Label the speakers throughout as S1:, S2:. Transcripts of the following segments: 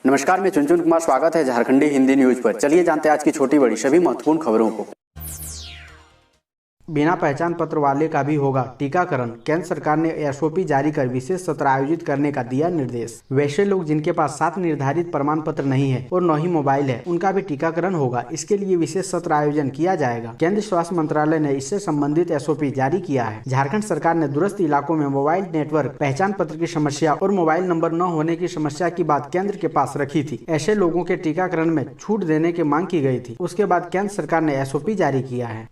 S1: नमस्कार, मैं चुनचुन कुमार। स्वागत है झारखंडी हिंदी न्यूज पर। चलिए जानते हैं आज की छोटी बड़ी सभी महत्वपूर्ण खबरों को।
S2: बिना पहचान पत्र वाले का भी होगा टीकाकरण। केंद्र सरकार ने एसओपी जारी कर विशेष सत्र आयोजित करने का दिया निर्देश। वैसे लोग जिनके पास 7 निर्धारित प्रमाण पत्र नहीं है और न ही मोबाइल है, उनका भी टीकाकरण होगा। इसके लिए विशेष सत्र आयोजन किया जाएगा। केंद्रीय स्वास्थ्य मंत्रालय ने इससे संबंधित एसओपी जारी किया है। झारखंड सरकार ने दूरस्थ इलाकों में मोबाइल नेटवर्क, पहचान पत्र की समस्या और मोबाइल नंबर न होने की समस्या की बात केंद्र के पास रखी थी। ऐसे लोगों के टीकाकरण में छूट देने की मांग की गई थी। उसके बाद केंद्र सरकार ने एसओपी जारी किया है।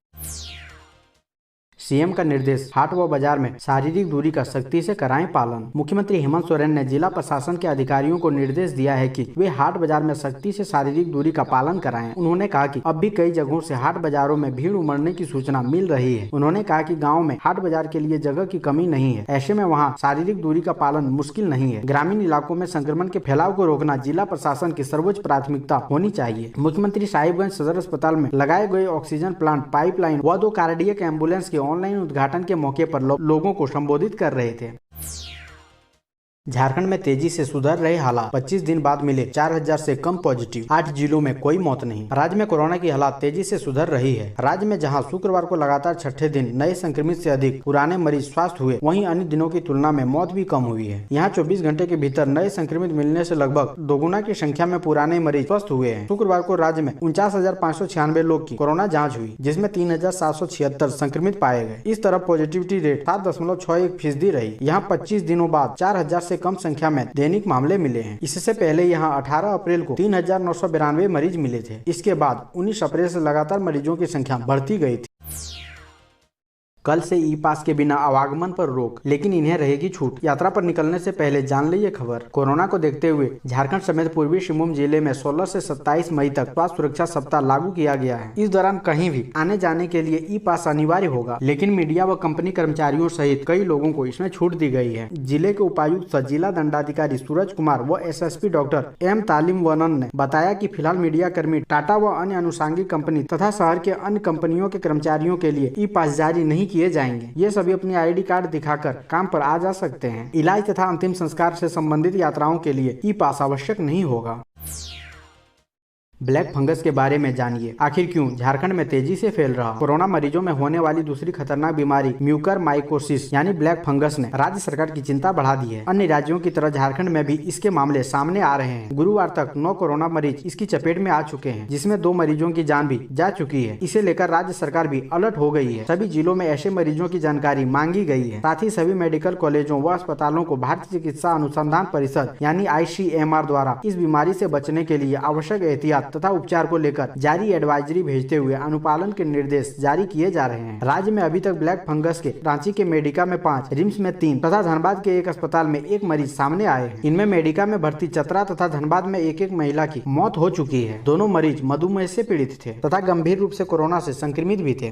S2: सीएम का निर्देश, हाट व बाजार में शारीरिक दूरी का सख्ती से कराएं पालन। मुख्यमंत्री हेमंत सोरेन ने जिला प्रशासन के अधिकारियों को निर्देश दिया है कि वे हाट बाजार में सख्ती से शारीरिक दूरी का पालन कराएं। उन्होंने कहा कि अब भी कई जगहों से हाट बाजारों में भीड़ उमड़ने की सूचना मिल रही है। उन्होंने कहा कि गाँव में हाट बाजार के लिए जगह की कमी नहीं है, ऐसे में वहाँ शारीरिक दूरी का पालन मुश्किल नहीं है। ग्रामीण इलाकों में संक्रमण के फैलाव को रोकना जिला प्रशासन की सर्वोच्च प्राथमिकता होनी चाहिए। मुख्यमंत्री साहिबगंज सदर अस्पताल में लगाए गए ऑक्सीजन प्लांट, पाइपलाइन व 2 कार्डियक एम्बुलेंस के ऑनलाइन उद्घाटन के मौके पर लोगों को संबोधित कर रहे थे। झारखंड में तेजी से सुधर रहे हालात। 25 दिन बाद मिले 4000 से कम पॉजिटिव। 8 जिलों में कोई मौत नहीं। राज्य में कोरोना की हालात तेजी से सुधर रही है। राज्य में जहां शुक्रवार को लगातार छठे दिन नए संक्रमित से अधिक पुराने मरीज स्वस्थ हुए, वहीं अन्य दिनों की तुलना में मौत भी कम हुई है। यहां 24 घंटे के भीतर नए संक्रमित मिलने से लगभग दोगुना की संख्या में पुराने मरीज स्वस्थ हुए हैं। शुक्रवार को राज्य में 49,596 लोग की कोरोना जाँच हुई, जिसमें 3,776 संक्रमित पाए गए। इस तरह पॉजिटिविटी रेट 7.61% रही। यहाँ 25 दिनों बाद 4000 से कम संख्या में दैनिक मामले मिले हैं। इससे पहले यहां 18 अप्रैल को 3,992 मरीज मिले थे। इसके बाद 19 अप्रैल से लगातार मरीजों की संख्या बढ़ती गई थी। कल से ई पास के बिना आवागमन पर रोक, लेकिन इन्हें रहेगी छूट। यात्रा पर निकलने से पहले जान लीजिए खबर। कोरोना को देखते हुए झारखंड समेत पूर्वी सिंहभूम जिले में 16 से 27 मई तक स्वास्थ्य सुरक्षा सप्ताह लागू किया गया है। इस दौरान कहीं भी आने जाने के लिए ई पास अनिवार्य होगा, लेकिन मीडिया व कंपनी कर्मचारियों सहित कई लोगों को इसमें छूट दी गई है। जिले के उपायुक्त जिला दंडाधिकारी सूरज कुमार व SSP डॉक्टर M तालिमवनन ने बताया कि फिलहाल मीडिया कर्मी, टाटा व अन्य अनुषंगिक कंपनी तथा शहर के अन्य कंपनियों के कर्मचारियों के लिए ई पास जारी नहीं किए जाएंगे। ये सभी अपनी ID कार्ड दिखाकर काम पर आ जा सकते हैं। इलाज तथा अंतिम संस्कार से संबंधित यात्राओं के लिए ई पास आवश्यक नहीं होगा। ब्लैक फंगस के बारे में जानिए, आखिर क्यों झारखंड में तेजी से फैल रहा। कोरोना मरीजों में होने वाली दूसरी खतरनाक बीमारी म्यूकरमाइकोसिस यानी ब्लैक फंगस ने राज्य सरकार की चिंता बढ़ा दी है। अन्य राज्यों की तरह झारखंड में भी इसके मामले सामने आ रहे हैं। गुरुवार तक 9 कोरोना मरीज इसकी चपेट में आ चुके हैं, जिसमें 2 मरीजों की जान भी जा चुकी है। इसे लेकर राज्य सरकार भी अलर्ट हो गई है। सभी जिलों में ऐसे मरीजों की जानकारी मांगी गई है। साथ ही सभी मेडिकल कॉलेजों व अस्पतालों को भारतीय चिकित्सा अनुसंधान परिषद यानी ICMR द्वारा इस बीमारी से बचने के लिए आवश्यक एहतियात तथा उपचार को लेकर जारी एडवाइजरी भेजते हुए अनुपालन के निर्देश जारी किए जा रहे हैं। राज्य में अभी तक ब्लैक फंगस के रांची के मेडिका में 5, रिम्स में 3 तथा धनबाद के एक अस्पताल में 1 मरीज सामने आए हैं। इनमें मेडिका में भर्ती चतरा तथा धनबाद में एक महिला की मौत हो चुकी है। दोनों मरीज मधुमेह से पीड़ित थे तथा गंभीर रूप से कोरोना से संक्रमित भी थे।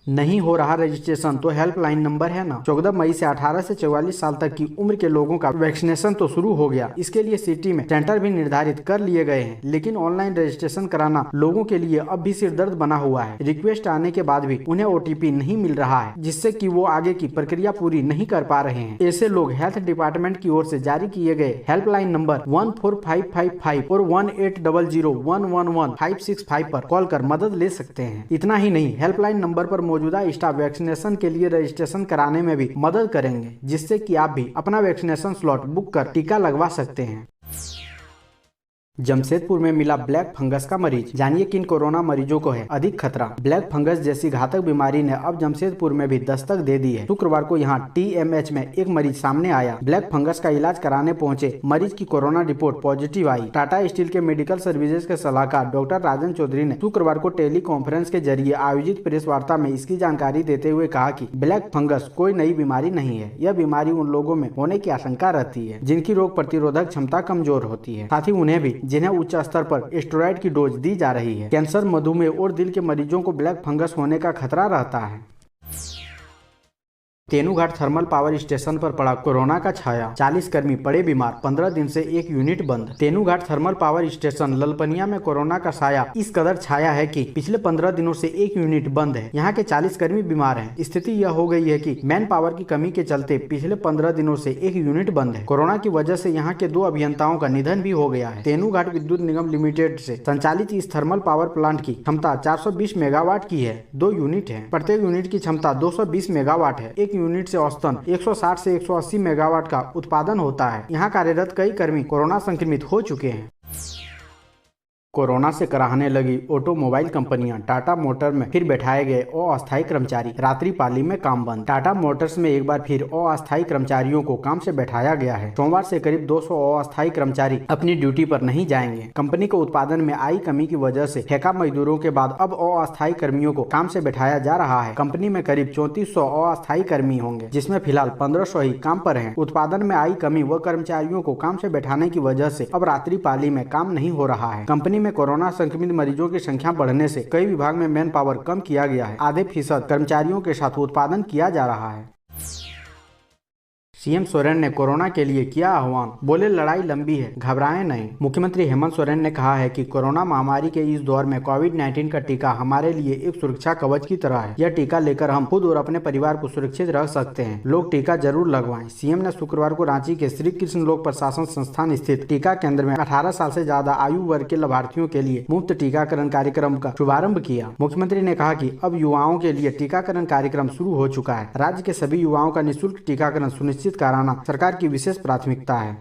S2: नहीं हो रहा रजिस्ट्रेशन तो हेल्पलाइन नंबर है ना। 14 मई से 18 से 44 साल तक की उम्र के लोगों का वैक्सीनेशन तो शुरू हो गया। इसके लिए सिटी में सेंटर भी निर्धारित कर लिए गए हैं, लेकिन ऑनलाइन रजिस्ट्रेशन कराना लोगों के लिए अब भी सिरदर्द बना हुआ है। रिक्वेस्ट आने के बाद भी उन्हें OTP नहीं मिल रहा है, जिससे कि वो आगे की प्रक्रिया पूरी नहीं कर पा रहे हैं। ऐसे लोग हेल्थ डिपार्टमेंट की ओर से जारी किए गए हेल्पलाइन नंबर 14555 और 1800111565 पर कॉल कर मदद ले सकते हैं। इतना ही नहीं, हेल्पलाइन नंबर पर मौजूदा स्टाफ वैक्सीनेशन के लिए रजिस्ट्रेशन कराने में भी मदद करेंगे, जिससे कि आप भी अपना वैक्सीनेशन स्लॉट बुक कर टीका लगवा सकते हैं। जमशेदपुर में मिला ब्लैक फंगस का मरीज, जानिए किन कोरोना मरीजों को है अधिक खतरा। ब्लैक फंगस जैसी घातक बीमारी ने अब जमशेदपुर में भी दस्तक दे दी है। शुक्रवार को यहां TMH में एक मरीज सामने आया। ब्लैक फंगस का इलाज कराने पहुंचे मरीज की कोरोना रिपोर्ट पॉजिटिव आई। टाटा स्टील के मेडिकल सर्विसेज के सलाहकार डॉक्टर राजन चौधरी ने शुक्रवार को टेली कॉन्फ्रेंस के जरिए आयोजित प्रेस वार्ता में इसकी जानकारी देते हुए कहा कि ब्लैक फंगस कोई नई बीमारी नहीं है। यह बीमारी उन लोगों में होने की आशंका रहती है जिनकी रोग प्रतिरोधक क्षमता कमजोर होती है, साथ ही उन्हें भी जिन्हें उच्च स्तर पर स्टेरॉइड की डोज दी जा रही है। कैंसर, मधुमेह और दिल के मरीजों को ब्लैक फंगस होने का खतरा रहता है। तेनूघाट थर्मल पावर स्टेशन पर पड़ा कोरोना का छाया, 40 कर्मी पड़े बीमार, 15 दिन से एक यूनिट बंद। Tenughat thermal power station Lalpania में कोरोना का साया इस कदर छाया है कि पिछले 15 दिनों से एक यूनिट बंद है। यहाँ के 40 कर्मी बीमार हैं। स्थिति यह हो गई है कि मैन पावर की कमी के चलते पिछले 15 दिनों से एक यूनिट बंद है। कोरोना की वजह से यहाँ के 2 अभियंताओं का निधन भी हो गया है। तेनूघाट विद्युत निगम लिमिटेड से संचालित इस थर्मल पावर प्लांट की क्षमता 420 मेगावाट की है। 2 यूनिट है। प्रत्येक यूनिट की क्षमता 220 मेगावाट है। एक यूनिट से औसतन 160 से 180 मेगावाट का उत्पादन होता है। यहाँ कार्यरत कई कर्मी कोरोना संक्रमित हो चुके हैं। कोरोना से कराहने लगी ऑटोमोबाइल कंपनियां, टाटा मोटर में फिर बैठाए गए अस्थायी कर्मचारी, रात्रि पाली में काम बंद। टाटा मोटर्स में एक बार फिर अस्थायी कर्मचारियों को काम से बैठाया गया है। सोमवार से करीब 200 अस्थायी कर्मचारी अपनी ड्यूटी पर नहीं जाएंगे। कंपनी को उत्पादन में आई कमी की वजह से ठेका मजदूरों के बाद अब अस्थायी कर्मियों को काम से बैठाया जा रहा है। कंपनी में करीब 3400 अस्थायी कर्मी होंगे, जिसमें फिलहाल 1500 ही काम पर हैं। उत्पादन में आई कमी व कर्मचारियों को काम से बैठाने की वजह से अब रात्रि पाली में काम नहीं हो रहा है। कंपनी में कोरोना संक्रमित मरीजों की संख्या बढ़ने से कई विभाग में मैन पावर कम किया गया है। आधे फीसद कर्मचारियों के साथ उत्पादन किया जा रहा है। सीएम सोरेन ने कोरोना के लिए किया आह्वान, बोले लड़ाई लंबी है, घबराएं नहीं। मुख्यमंत्री हेमंत सोरेन ने कहा है कि कोरोना महामारी के इस दौर में कोविड-19 का टीका हमारे लिए एक सुरक्षा कवच की तरह है। यह टीका लेकर हम खुद और अपने परिवार को सुरक्षित रख सकते हैं। लोग टीका जरूर लगवाएं। सीएम ने शुक्रवार को रांची के श्री कृष्ण लोक प्रशासन संस्थान स्थित टीका केंद्र में 18 साल से ज्यादा आयु वर्ग के लाभार्थियों के लिए मुफ्त टीकाकरण कार्यक्रम का शुभारंभ किया। मुख्यमंत्री ने कहा कि अब युवाओं के लिए टीकाकरण कार्यक्रम शुरू हो चुका है। राज्य के सभी युवाओं का निःशुल्क टीकाकरण सुनिश्चित कराना सरकार की विशेष प्राथमिकता है।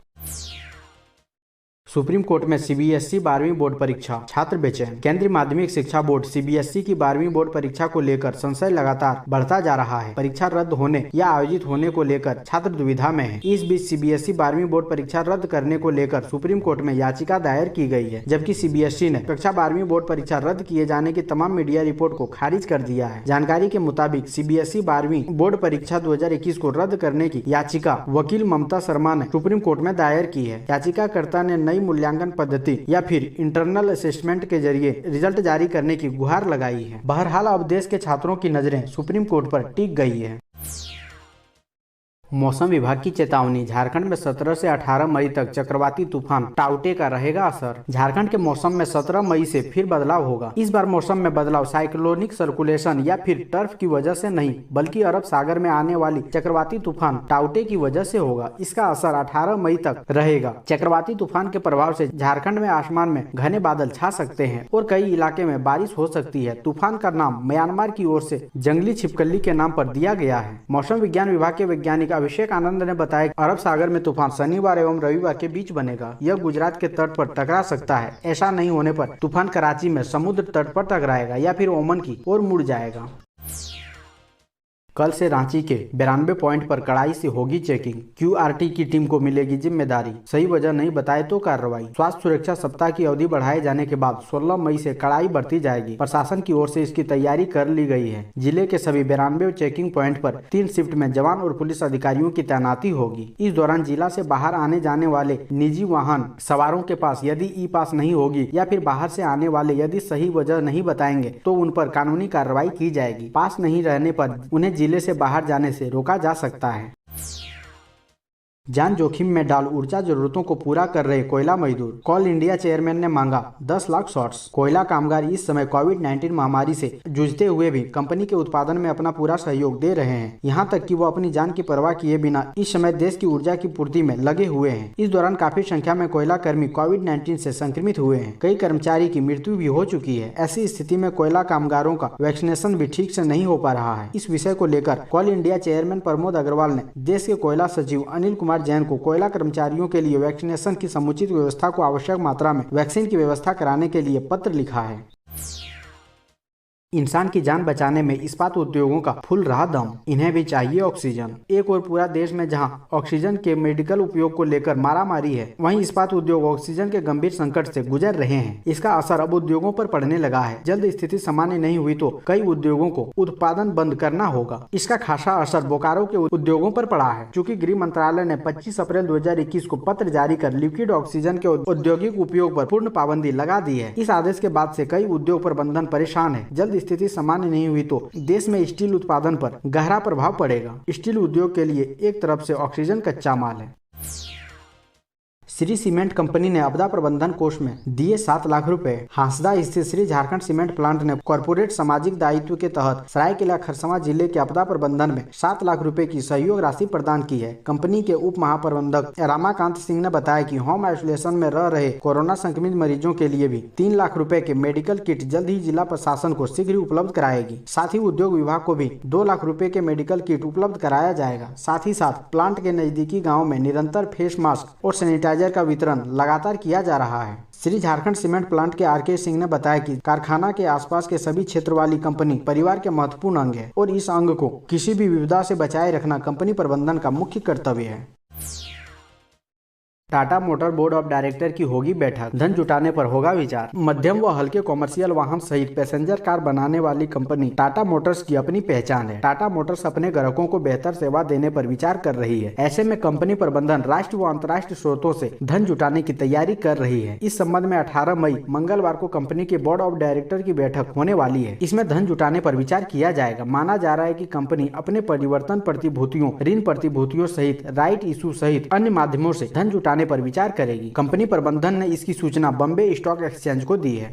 S2: सुप्रीम कोर्ट में सीबीएसई 12वीं बोर्ड परीक्षा, छात्र बेचैन। केंद्रीय माध्यमिक शिक्षा बोर्ड सीबीएसई की 12वीं बोर्ड परीक्षा को लेकर संशय लगातार बढ़ता जा रहा है। परीक्षा रद्द होने या आयोजित होने को लेकर छात्र दुविधा में है। इस बीच सीबीएसई 12वीं बोर्ड परीक्षा रद्द करने को लेकर सुप्रीम कोर्ट में याचिका दायर की गई है, जबकि सीबीएसई ने कक्षा 12वीं बोर्ड परीक्षा रद्द किए जाने की तमाम मीडिया रिपोर्ट को खारिज कर दिया है। जानकारी के मुताबिक सीबीएसई 12वीं बोर्ड परीक्षा 2021 को रद्द करने की याचिका वकील ममता शर्मा ने सुप्रीम कोर्ट में दायर की है। याचिकाकर्ता ने नई मूल्यांकन पद्धति या फिर इंटरनल असेसमेंट के जरिए रिजल्ट जारी करने की गुहार लगाई है। बहरहाल अब देश के छात्रों की नजरें सुप्रीम कोर्ट पर टिक गई है। मौसम विभाग की चेतावनी, झारखंड में 17 से 18 मई तक चक्रवाती तूफान टाउटे का रहेगा असर। झारखंड के मौसम में 17 मई से फिर बदलाव होगा। इस बार मौसम में बदलाव साइक्लोनिक सर्कुलेशन या फिर टर्फ की वजह से नहीं, बल्कि अरब सागर में आने वाली चक्रवाती तूफान टाउटे की वजह से होगा। इसका असर 18 मई तक रहेगा। चक्रवाती तूफान के प्रभाव से झारखंड में आसमान में घने बादल छा सकते हैं और कई इलाके में बारिश हो सकती है। तूफान का नाम म्यांमार की ओर से जंगली छिपकली के नाम पर दिया गया है। मौसम विज्ञान विभाग के वैज्ञानिक अभिषेक आनंद ने बताया अरब सागर में तूफान शनिवार एवं रविवार के बीच बनेगा। यह गुजरात के तट पर टकरा सकता है। ऐसा नहीं होने पर तूफान कराची में समुद्र तट पर टकराएगा या फिर ओमान की ओर मुड़ जाएगा। कल से रांची के 92 पॉइंट पर कड़ाई से होगी चेकिंग। क्यूआरटी की टीम को मिलेगी जिम्मेदारी। सही वजह नहीं बताए तो कार्रवाई। स्वास्थ्य सुरक्षा सप्ताह की अवधि बढ़ाए जाने के बाद 16 मई से कड़ाई बढ़ती जाएगी। प्रशासन की ओर से इसकी तैयारी कर ली गई है। जिले के सभी 92 चेकिंग पॉइंट पर 3 शिफ्ट में जवान और पुलिस अधिकारियों की तैनाती होगी। इस दौरान जिला से बाहर आने जाने वाले निजी वाहन सवारों के पास यदि ई पास नहीं होगी या फिर बाहर से आने वाले यदि सही वजह नहीं बताएंगे तो उन पर कानूनी कार्रवाई की जाएगी। पास नहीं रहने पर उन्हें जिले से बाहर जाने से रोका जा सकता है। जान जोखिम में डाल ऊर्जा जरूरतों को पूरा कर रहे कोयला मजदूर। कोल इंडिया चेयरमैन ने मांगा 10 लाख शॉट्स। कोयला कामगार इस समय कोविड-19 महामारी से जूझते हुए भी कंपनी के उत्पादन में अपना पूरा सहयोग दे रहे हैं। यहां तक कि वो अपनी जान की परवाह किए बिना इस समय देश की ऊर्जा की पूर्ति में लगे हुए हैं। इस दौरान काफी संख्या में कोयला कर्मी कोविड-19 से संक्रमित हुए हैं। कई कर्मचारी की मृत्यु भी हो चुकी है। ऐसी स्थिति में कोयला कामगारों का वैक्सीनेशन भी ठीक से नहीं हो पा रहा है। इस विषय को लेकर कोल इंडिया चेयरमैन प्रमोद अग्रवाल ने देश के कोयला सचिव अनिल कुमार जैन को कोयला कर्मचारियों के लिए वैक्सीनेशन की समुचित व्यवस्था को आवश्यक मात्रा में वैक्सीन की व्यवस्था कराने के लिए पत्र लिखा है। इंसान की जान बचाने में इस्पात उद्योगों का फूल रहा दम। इन्हें भी चाहिए ऑक्सीजन। एक और पूरा देश में जहां ऑक्सीजन के मेडिकल उपयोग को लेकर मारामारी है, वहीं इस्पात उद्योग ऑक्सीजन के गंभीर संकट से गुजर रहे हैं। इसका असर अब उद्योगों पर पड़ने लगा है। जल्द स्थिति सामान्य नहीं हुई तो कई उद्योगों को उत्पादन बंद करना होगा। इसका खासा असर बोकारो के उद्योगों पर पड़ा है। चूँकि गृह मंत्रालय ने 25 अप्रैल 2021 को पत्र जारी कर लिक्विड ऑक्सीजन के औद्योगिक उपयोग पर पूर्ण पाबंदी लगा दी है। इस आदेश के बाद से कई उद्योग प्रबंधन परेशान है। जल्द स्थिति सामान्य नहीं हुई तो देश में स्टील उत्पादन पर गहरा प्रभाव पड़ेगा। स्टील उद्योग के लिए एक तरफ से ऑक्सीजन कच्चा माल है। श्री सीमेंट कंपनी ने आपदा प्रबंधन कोष में दिए 7 लाख रुपए। हांसदा स्थित श्री झारखंड सीमेंट प्लांट ने कॉर्पोरेट सामाजिक दायित्व के तहत सरायकेला खरसावां जिले के आपदा प्रबंधन में 7 लाख रुपए की सहयोग राशि प्रदान की है। कंपनी के उप महाप्रबंधक रामाकांत सिंह ने बताया कि होम आइसोलेशन में रह रहे कोरोना संक्रमित मरीजों के लिए भी 3 लाख रुपए के मेडिकल किट जल्द ही जिला प्रशासन को शीघ्र ही उपलब्ध कराएगी। साथ ही उद्योग विभाग को भी 2 लाख रुपए के मेडिकल किट उपलब्ध कराया जाएगा। साथ ही साथ प्लांट के नजदीकी गाँव में निरंतर फेस मास्क और सैनिटाइजर का वितरण लगातार किया जा रहा है। श्री झारखंड सीमेंट प्लांट के आर.के. सिंह ने बताया कि कारखाना के आसपास के सभी क्षेत्र वाली कंपनी परिवार के महत्वपूर्ण अंग है और इस अंग को किसी भी विपदा से बचाए रखना कंपनी प्रबंधन का मुख्य कर्तव्य है। Tata motor board of director की होगी बैठक, धन जुटाने पर होगा विचार। मध्यम व हल्के कॉमर्शियल वाहन सहित पैसेंजर कार बनाने वाली कंपनी टाटा मोटर्स की अपनी पहचान है। टाटा मोटर्स अपने ग्राहकों को बेहतर सेवा देने पर विचार कर रही है। ऐसे में कंपनी प्रबंधन राष्ट्रीय व अंतर्राष्ट्रीय स्रोतों से धन जुटाने की तैयारी कर रही है। इस संबंध में 18 मई मंगलवार को कंपनी के बोर्ड ऑफ डायरेक्टर की बैठक होने वाली है। इसमें धन जुटाने पर विचार किया जाएगा। माना जा रहा है कि कंपनी अपने परिवर्तन प्रतिभूतियों, ऋण प्रतिभूतियों सहित राइट इशू सहित अन्य माध्यमों से धन जुटाने पर विचार करेगी। कंपनी प्रबंधन ने इसकी सूचना बॉम्बे स्टॉक एक्सचेंज को दी है।